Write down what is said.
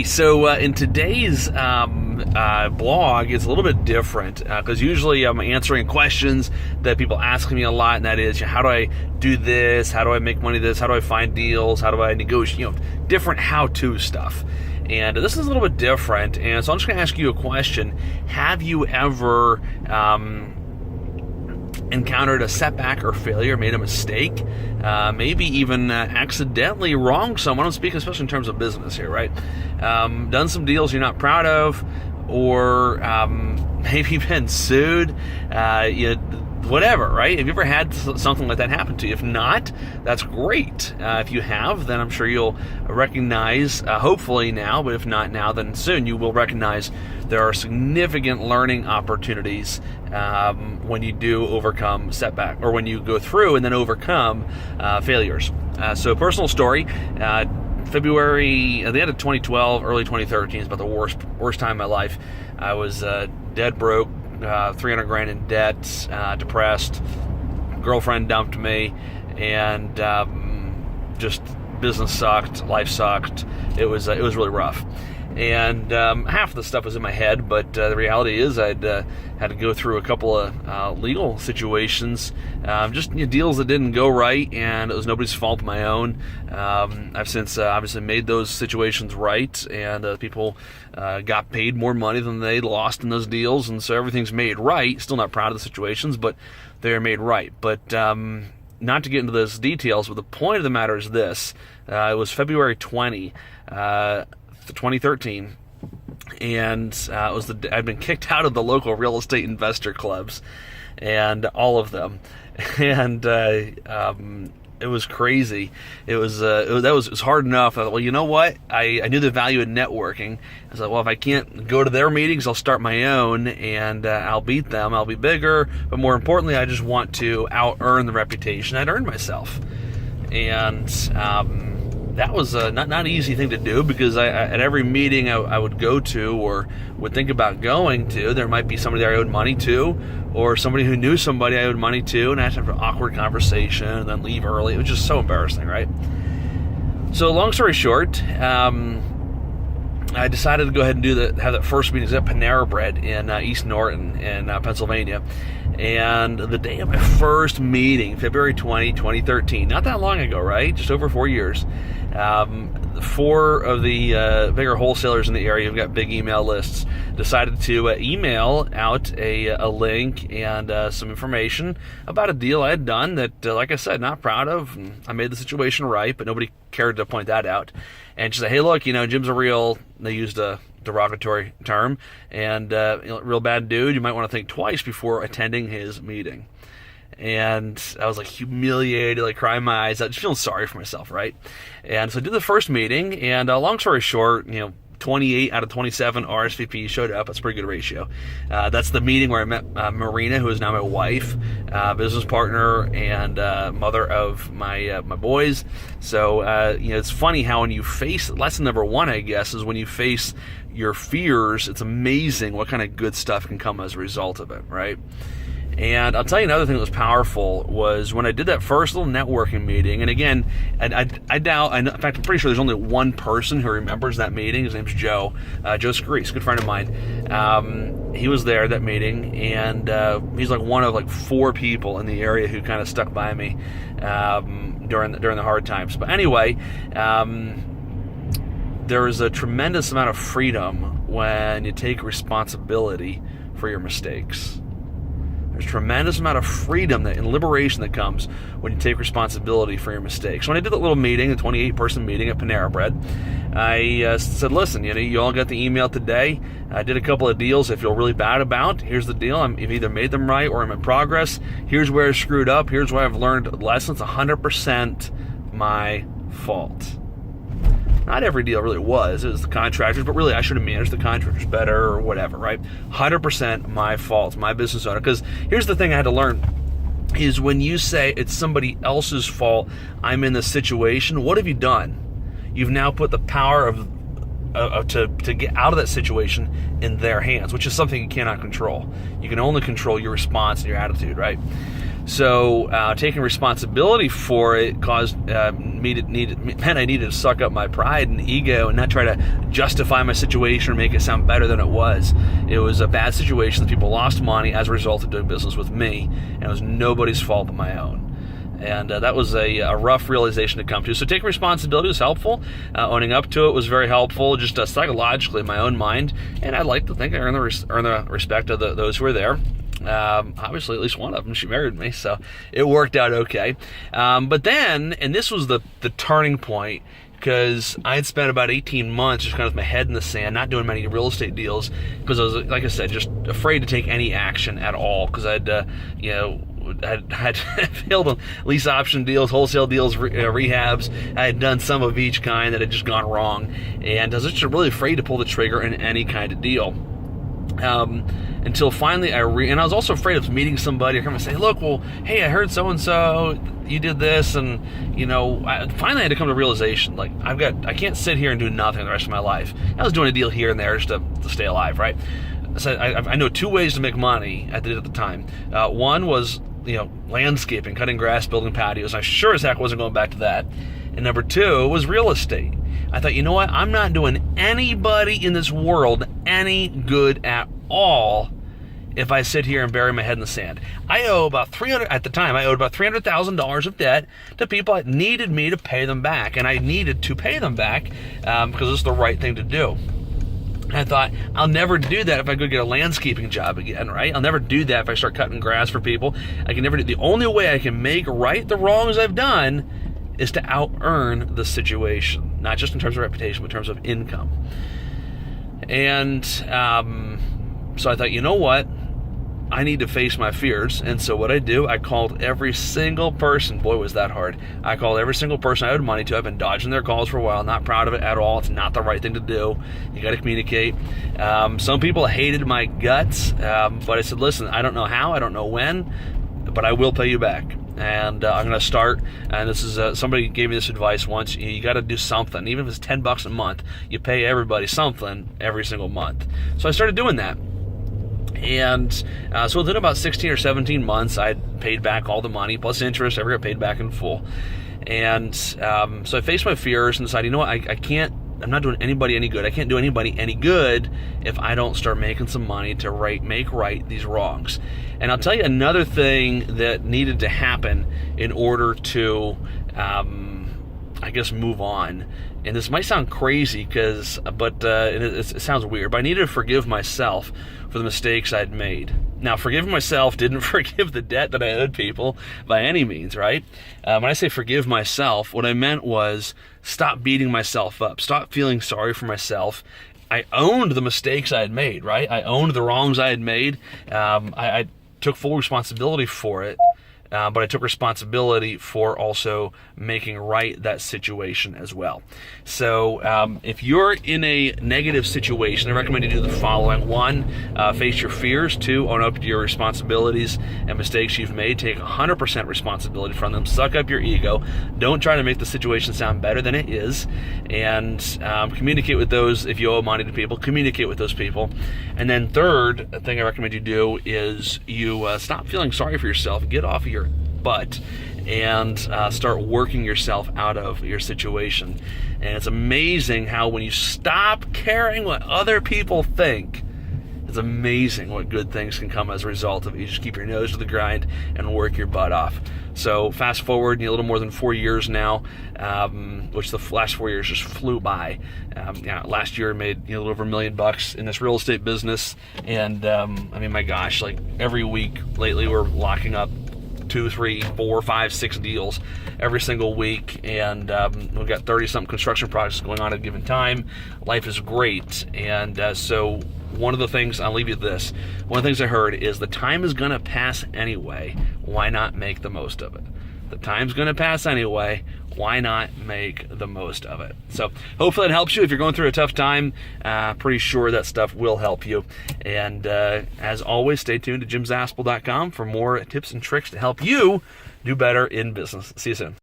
So in today's blog, it's a little bit different because usually I'm answering questions that people ask me a lot, and that is, how do I do this? How do I make money this? How do I find deals? How do I negotiate? Different how-to stuff. And this is a little bit different, and so I'm just going to ask you a question. Have you ever encountered a setback or failure, made a mistake, maybe even accidentally wronged someone? I'm speaking especially in terms of business here, right? Done some deals you're not proud of, or maybe been sued, whatever, right? Have you ever had something like that happen to you? If not, that's great. If you have, then I'm sure you'll recognize, hopefully now, but if not now, then soon you will recognize there are significant learning opportunities when you do overcome setback, or when you go through and then overcome failures. So personal story, February, at the end of 2012, early 2013 is about the worst time in my life. I was dead broke, 300 grand in debt, depressed. Girlfriend dumped me, and just business sucked, life sucked. It was really rough. And half of the stuff was in my head, but the reality is I'd had to go through a couple of legal situations, just deals that didn't go right, and it was nobody's fault but my own. I've since obviously made those situations right, and people got paid more money than they lost in those deals, and so everything's made right. Still not proud of the situations, but they're made right. But not to get into those details, but the point of the matter is this. It was February 2013, and I'd been kicked out of the local real estate investor clubs, and all of them, and it was crazy. It was hard enough. I thought, well, you know what? I knew the value in networking. I was like, well, if I can't go to their meetings, I'll start my own, and I'll beat them. I'll be bigger, but more importantly, I just want to out-earn the reputation I'd earned myself, and that was not an easy thing to do, because at every meeting I would go to or would think about going to, there might be somebody there I owed money to, or somebody who knew somebody I owed money to, and I had to have an awkward conversation and then leave early. It was just so embarrassing, right? So long story short, I decided to go ahead and have that first meeting at Panera Bread in East Norton in Pennsylvania. And the day of my first meeting, February 2013, not that long ago, right? Just over 4 years. 4 of the bigger wholesalers in the area who've got big email lists decided to email out a link and some information about a deal I had done that, like I said, not proud of. I made the situation right, but nobody cared to point that out. And she said, hey, look, Jim's they used a derogatory term, and real bad dude, you might want to think twice before attending his meeting. And I was humiliated, crying my eyes out, just feeling sorry for myself, right? And so I did the first meeting, and long story short, 28 out of 27 RSVPs showed up. That's a pretty good ratio. That's the meeting where I met Marina, who is now my wife, business partner, and mother of my boys. So it's funny how when you face, lesson number 1, I guess, is when you face your fears, it's amazing what kind of good stuff can come as a result of it, right? And I'll tell you another thing that was powerful was when I did that first little networking meeting. And again, I doubt, in fact, I'm pretty sure there's only one person who remembers that meeting. His name's Joe Screese, good friend of mine. He was there at that meeting, and he's one of 4 people in the area who kind of stuck by me during the hard times. But anyway, there is a tremendous amount of freedom when you take responsibility for your mistakes. There's a tremendous amount of freedom and liberation that comes when you take responsibility for your mistakes. When I did that little meeting, the 28-person meeting at Panera Bread, I said, listen, you all got the email today. I did a couple of deals I feel really bad about. Here's the deal. I've either made them right or I'm in progress. Here's where I screwed up. Here's where I've learned lessons. 100% my fault. Not every deal really was. It was the contractors, but really I should have managed the contractors better or whatever, right? 100% my fault, my business owner. Because here's the thing I had to learn is when you say it's somebody else's fault, I'm in this situation, what have you done? You've now put the power to get out of that situation in their hands, which is something you cannot control. You can only control your response and your attitude, right? So taking responsibility for it caused meant I needed to suck up my pride and ego and not try to justify my situation or make it sound better than it was. It was a bad situation that people lost money as a result of doing business with me, and it was nobody's fault but my own. And that was a rough realization to come to. So taking responsibility was helpful. Owning up to it was very helpful, just psychologically in my own mind. And I'd like to think I earned the respect of those who were there. Obviously, at least one of them, she married me, so it worked out okay. But then, and this was the turning point, because I had spent about 18 months just kind of with my head in the sand, not doing many real estate deals, because I was, like I said, just afraid to take any action at all, because I'd, had failed on lease option deals, wholesale deals, rehabs. I had done some of each kind that had just gone wrong, and I was just really afraid to pull the trigger in any kind of deal. Until finally and I was also afraid of meeting somebody or coming and say, look, well, hey, I heard so-and-so, you did this, and, finally I had to come to realization, like, I can't sit here and do nothing the rest of my life. I was doing a deal here and there just to stay alive, right? So I know two ways to make money at the time. One was, landscaping, cutting grass, building patios. I sure as heck wasn't going back to that. And number two was real estate. I thought, you know what? I'm not doing anybody in this world any good at all if I sit here and bury my head in the sand. I owed about $300,000 of debt to people that needed me to pay them back, and I needed to pay them back because it's the right thing to do. I thought, I'll never do that if I go get a landscaping job again, right? I'll never do that if I start cutting grass for people. I can never do. The only way I can make right the wrongs I've done is to out-earn the situation, not just in terms of reputation, but in terms of income. And so I thought, you know what? I need to face my fears. And so what I do, I called every single person. Boy, was that hard. I called every single person I owed money to. I've been dodging their calls for a while. Not proud of it at all. It's not the right thing to do. You got to communicate. Some people hated my guts, but I said, listen, I don't know how, I don't know when, but I will pay you back. And I'm going to start, and this is somebody gave me this advice once, you got to do something. Even if it's $10 a month, you pay everybody something every single month. So I started doing that. And so within about 16 or 17 months, I'd paid back all the money, plus interest. I got paid back in full. And so I faced my fears and decided, you know what, I'm not doing anybody any good. I can't do anybody any good if I don't start making some money to make right these wrongs. And I'll tell you another thing that needed to happen in order to, move on. And this might sound crazy, but it sounds weird, but I needed to forgive myself for the mistakes I'd made. Now, forgiving myself didn't forgive the debt that I owed people by any means, right? When I say forgive myself, what I meant was stop beating myself up, stop feeling sorry for myself. I owned the mistakes I had made, right? I owned the wrongs I had made. I took full responsibility for it. But I took responsibility for also making right that situation as well. So if you're in a negative situation, I recommend you do the following. 1, face your fears. 2, own up to your responsibilities and mistakes you've made. Take 100% responsibility from them. Suck up your ego. Don't try to make the situation sound better than it is. And communicate with those. If you owe money to people, communicate with those people. And then third thing I recommend you do is you stop feeling sorry for yourself. Get off of your butt and start working yourself out of your situation. And it's amazing how when you stop caring what other people think, it's amazing what good things can come as a result of it. You just keep your nose to the grind and work your butt off. So fast forward, a little more than 4 years now, which the last 4 years just flew by. Last year I made a little over $1 million in this real estate business, and my gosh, like every week lately we're locking up 2, 3, 4, 5, 6 deals every single week, and we've got 30-something construction projects going on at a given time. Life is great, and so one of the things, I'll leave you with this, one of the things I heard is the time is going to pass anyway, why not make the most of it? The time's going to pass anyway, why not make the most of it? So hopefully it helps you. If you're going through a tough time, pretty sure that stuff will help you. And as always, stay tuned to jimzaspel.com for more tips and tricks to help you do better in business. See you soon.